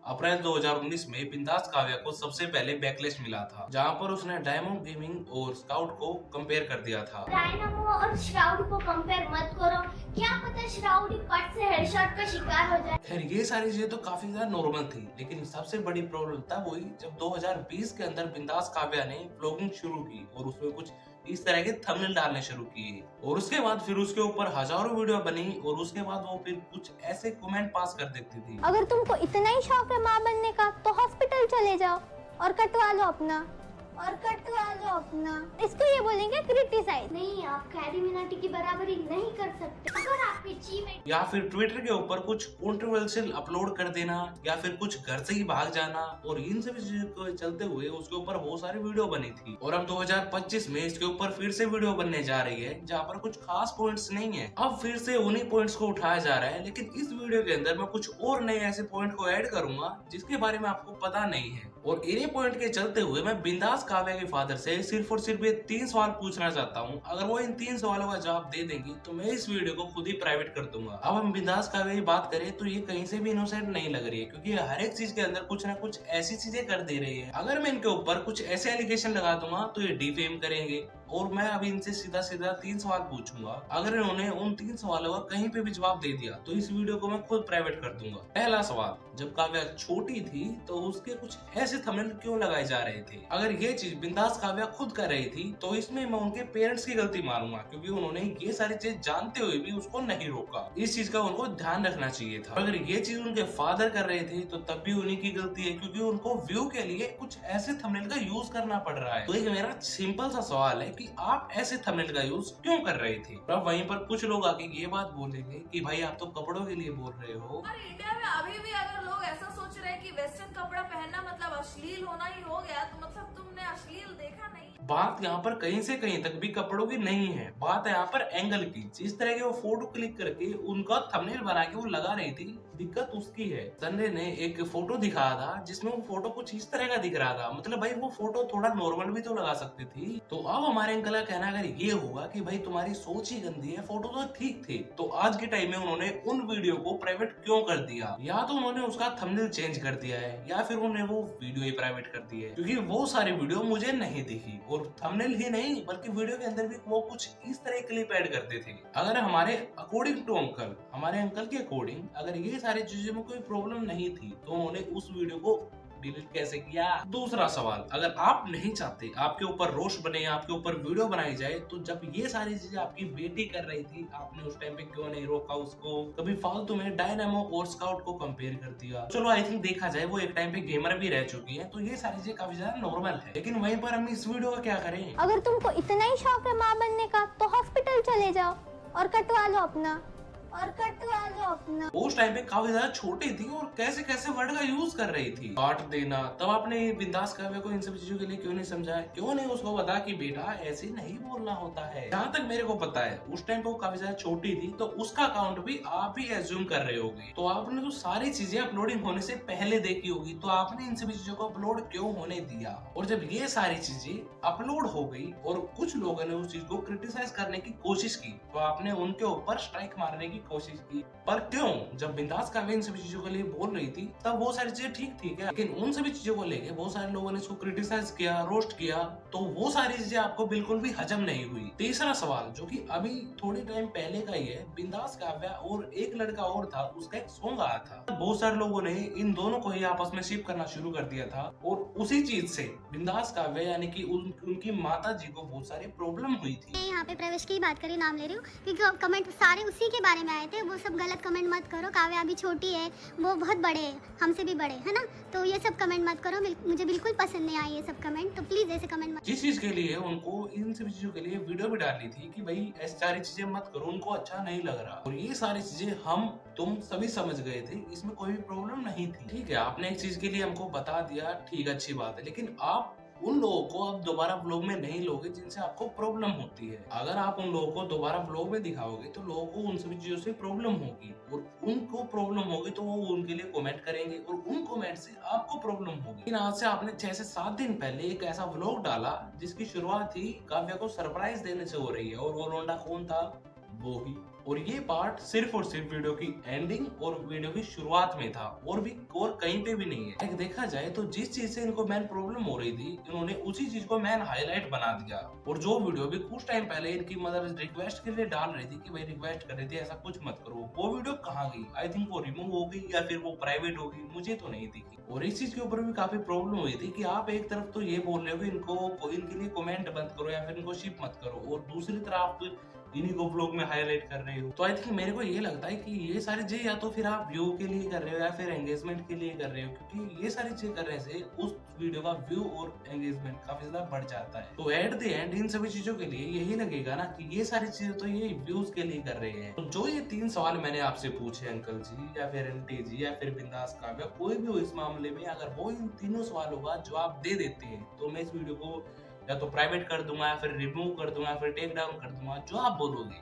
अप्रैल 2019 में बिंदास काव्या को सबसे पहले बैकलिस्ट मिला था, जहां पर उसने डायमंड गेमिंग और स्काउट को कंपेयर कर दिया था। डायनामो और श्राउड को कंपेयर मत करो, क्या पता श्राउड पट से हेडशॉट का शिकार हो जाए। खैर ये सारी चीजें तो काफी ज्यादा नॉर्मल थी, लेकिन सबसे बड़ी प्रॉब्लम तब हुई जब 2020 के अंदर बिंदास काव्या ने व्लॉगिंग शुरू की और उसमें कुछ इस तरह के थंबनेल डालने शुरू किए और उसके बाद फिर उसके ऊपर हजारों वीडियो बनी और उसके बाद वो फिर कुछ ऐसे कमेंट पास कर देती थी। अगर तुमको इतना ही शौक है माँ बनने का तो हॉस्पिटल चले जाओ और कटवा लो अपना। इसको ये बोलेंगे क्रिटिसाइज। नहीं, आप कैरी मिनाटी की बराबरी नहीं कर सकते। अगर आपकी अचीवमेंट या फिर ट्विटर के ऊपर कुछ कंट्रोवर्शियल अपलोड कर देना या फिर कुछ घर से ही भाग जाना और इन सभी चीजों को चलते हुए उसके ऊपर बहुत सारी वीडियो बनी थी और अब 2025 में इसके ऊपर फिर से वीडियो बनने जा रही है जहाँ पर कुछ खास पॉइंट्स नहीं है। अब फिर से उन्हीं पॉइंट्स को उठाया जा रहा है, लेकिन इस वीडियो के अंदर मैं कुछ और नए ऐसे पॉइंट को ऐड करूंगा जिसके बारे में आपको पता नहीं है और इन्हीं पॉइंट के चलते हुए मैं बिंदास काव्या के फादर से सिर्फ और सिर्फ ये 3 सवाल पूछना चाहता हूँ। अगर वो इन 3 सवालों का जवाब दे देंगी तो मैं इस वीडियो को खुद ही प्राइवेट कर दूंगा। अब हम बिंदास काव्या की बात करें तो ये कहीं से भी इनोसेंट नहीं लग रही है, क्योंकि हर एक चीज के अंदर कुछ ना कुछ ऐसी चीजें कर दे रही है। अगर मैं इनके ऊपर कुछ ऐसे एलिगेशन लगा दूंगा तो ये डिफेम करेंगे और मैं अभी इनसे सीधा सीधा 3 सवाल पूछूंगा। अगर इन्होंने उन 3 सवालों का कहीं पे भी जवाब दे दिया तो इस वीडियो को मैं खुद प्राइवेट कर दूंगा। पहला सवाल, जब काव्या छोटी थी तो उसके कुछ ऐसे थंबनेल क्यों लगाए जा रहे थे? अगर ये चीज बिंदास काव्या खुद कर रही थी तो इसमें मैं उनके पेरेंट्स की गलती मानूंगा, क्योंकि उन्होंने ये सारी चीज जानते हुए भी उसको नहीं रोका। इस चीज का उनको ध्यान रखना चाहिए था। अगर ये चीज उनके फादर कर रहे थे तो तब भी उन्हीं की गलती है, क्योंकि उनको व्यू के लिए कुछ ऐसे थंबनेल का यूज करना पड़ रहा है। तो एक मेरा सिंपल सा सवाल है कि आप ऐसे थंबनेल का यूज क्यों कर रहे थे? अब वहीं पर कुछ लोग आके ये बात बोलेंगे कि भाई आप तो कपड़ों के लिए बोल रहे हो। और इंडिया में अभी भी अगर लोग ऐसा सोच रहे हैं कि वेस्टर्न कपड़ा पहनना मतलब अश्लील होना ही हो गया, तो मतलब तुमने अश्लील देखा नहीं। बात यहाँ पर कहीं से कहीं तक भी कपड़ों की नहीं है, बात है यहाँ पर एंगल की। जिस तरह के वो फोटो क्लिक करके उनका थंबनेल बना के वो लगा रही थी, दिक्कत उसकी है। संजय ने एक फोटो दिखाया था जिसमें वो फोटो कुछ इस तरह का दिख रहा था, मतलब भाई वो फोटो थोड़ा नॉर्मल भी तो लगा सकती थी। तो अब हमारे अंकल का कहना अगर ये होगा कि भाई तुम्हारी सोच ही गंदी है, फोटो तो ठीक थे, तो आज के टाइम में उन्होंने उन वीडियो को प्राइवेट क्यों कर दिया? या तो उन्होंने उसका थंबनेल चेंज कर दिया है या फिर उन्होंने वो वीडियो ही प्राइवेट कर दी है, क्योंकि वो सारी वीडियो मुझे नहीं दिखी और थंबनेल ही नहीं बल्कि वीडियो के अंदर भी वो कुछ इस तरह क्लिप ऐड करते थे। अगर हमारे अकॉर्डिंग टू अंकल, हमारे अंकल के अकॉर्डिंग अगर ये सारी चीजों में कोई प्रॉब्लम नहीं थी तो उन्होंने उस वीडियो को डिलीट कैसे किया? दूसरा सवाल, अगर आप नहीं चाहते आपके ऊपर रोस्ट बने, आपके ऊपर वीडियो बनाई जाए, तो जब ये सारी चीजें आपकी बेटी कर रही थी आपने उस टाइम पे क्यों नहीं रोका उसको? कभी फालतू में डायनामो और स्काउट को कंपेयर कर दिया। चलो आई थिंक देखा जाए वो एक टाइम पे गेमर भी रह चुकी है, तो ये सारी चीजें काफी ज्यादा नॉर्मल है, लेकिन वहीं पर हम इस वीडियो का क्या करें? अगर तुमको इतना ही शौक है माँ बनने का तो हॉस्पिटल चले जाओ और कटवा लो अपना। उस टाइम पे काफी ज्यादा छोटी थी और कैसे कैसे वर्ड का यूज कर रही थी, काट देना। तब आपने बिंदास काव्या को इन सब चीजों के लिए क्यों नहीं समझाया? क्यों नहीं उसको बता कि बेटा ऐसे नहीं बोलना होता है? जहाँ तक मेरे को पता है उस टाइम पे वो काफी ज्यादा छोटी थी, तो उसका अकाउंट भी आप ही एज्यूम कर रहे होगे, तो आपने तो सारी चीजें अपलोडिंग होने से पहले देखी होगी, तो आपने इन सभी चीजों को अपलोड क्यों होने दिया? और जब ये सारी चीजें अपलोड हो गई और कुछ लोगों ने उस चीज को क्रिटिसाइज करने की कोशिश की, तो आपने उनके ऊपर स्ट्राइक मारने की कोशिश की। पर क्यों? जब बिंदास काव्या इन सभी चीजों के लिए बोल रही थी तब वो सारी चीजें ठीक थी क्या? लेकिन उन सभी चीजों को लेके बहुत सारे लोगों ने इसको क्रिटिसाइज किया, रोस्ट किया, तो वो सारी चीजें आपको बिल्कुल भी हजम नहीं हुई। तीसरा सवाल जो कि अभी थोड़े टाइम पहले का ही है, बिंदास काव्या और एक लड़का और था, उसका एक सॉन्ग आया था, बहुत सारे लोगों ने इन दोनों को ही आपस में शिप करना शुरू कर दिया था और उसी चीज से बिंदास काव्या यानी कि उनकी माता जी को बहुत सारी प्रॉब्लम हुई थी। यहाँ पे प्रवेश की बात करी, नाम ले रही हूँ क्योंकि कमेंट सारे उसी के बारे में आए थे। वो सब गलत कमेंट मत करो, काव्या अभी छोटी है, वो बहुत बड़े हैं, हमसे भी बड़े है ना, तो ये सब कमेंट मत करो। मुझे बिल्कुल पसंद नहीं आई ये सब कमेंट, तो प्लीज ऐसे कमेंट मत। जिस चीज के लिए उनको इन सभी चीजों के लिए वीडियो भी डालनी थी कि भाई ऐसी सारी चीजें मत करो, उनको अच्छा नहीं लग रहा, और ये सारी चीजें हम तुम सभी समझ गए थे, इसमें कोई भी प्रॉब्लम नहीं थी। ठीक है, आपने एक चीज के लिए हमको बता दिया, ठीक अच्छी बात है, लेकिन आप उन लोगों को अब दोबारा ब्लॉग में नहीं लोगे जिनसे आपको प्रॉब्लम होती है। अगर आप उन लोगों को दोबारा ब्लॉग में दिखाओगे तो लोगों को उन सभी चीजों से प्रॉब्लम होगी और उनको प्रॉब्लम होगी तो वो उनके लिए कमेंट करेंगे और उन कमेंट से आपको प्रॉब्लम होगी। लेकिन आज से आपने 6 से 7 दिन पहले एक ऐसा व्लॉग डाला जिसकी शुरुआत ही काव्या को सरप्राइज देने से हो रही है, और वो लौंडा कौन था? वो ही और ये पार्ट सिर्फ और सिर्फ वीडियो की एंडिंग और वीडियो की शुरुआत में था, और कहीं पे भी नहीं है। देखा जाए तो जिस चीज से इनको मेन प्रॉब्लम हो रही थी, इन्होंने उसी चीज को मेन हाईलाइट बना दिया। और जो वीडियो भी कुछ टाइम पहले इनकी मदर रिक्वेस्ट के लिए डाल रही थी कि भाई रिक्वेस्ट कर रही थी ऐसा कुछ मत करो, वो वीडियो कहाँ गई? आई थिंक वो रिमूव हो गई या फिर वो प्राइवेट हो गई, मुझे तो नहीं दिखी। और इस चीज के ऊपर भी काफी प्रॉब्लम हुई थी कि आप एक तरफ तो ये बोल रहे हो कि इनके लिए कमेंट बंद करो या फिर इनको शिप मत करो, और दूसरी तरफ इन्हीं को ब्लॉग में हाईलाइट कर रहे हो। तो आई थिंक मेरे को ये लगता है कि ये सारी चीजें या तो फिर आप व्यू के लिए कर रहे हो या फिर एंगेजमेंट के लिए कर रहे हो, क्योंकि ये सारी चीजें करने से उस वीडियो का व्यू और एंगेजमेंट काफी ज्यादा बढ़ जाता है। तो एट द एंड इन सभी चीजों के लिए यही लगेगा ना कि ये सारी चीजें तो ये व्यूज के लिए कर रहे हैं। तो जो ये 3 सवाल मैंने आपसे पूछे अंकल जी या फिर आंटी जी या फिर बिंदास काव्या, कोई भी हो इस मामले में, अगर वो इन तीनों सवालों का जवाब दे देते हैं तो मैं इस वीडियो को या तो प्राइवेट कर दूंगा या फिर रिमूव कर दूंगा या फिर टेक डाउन कर दूंगा, जो आप बोलोगे।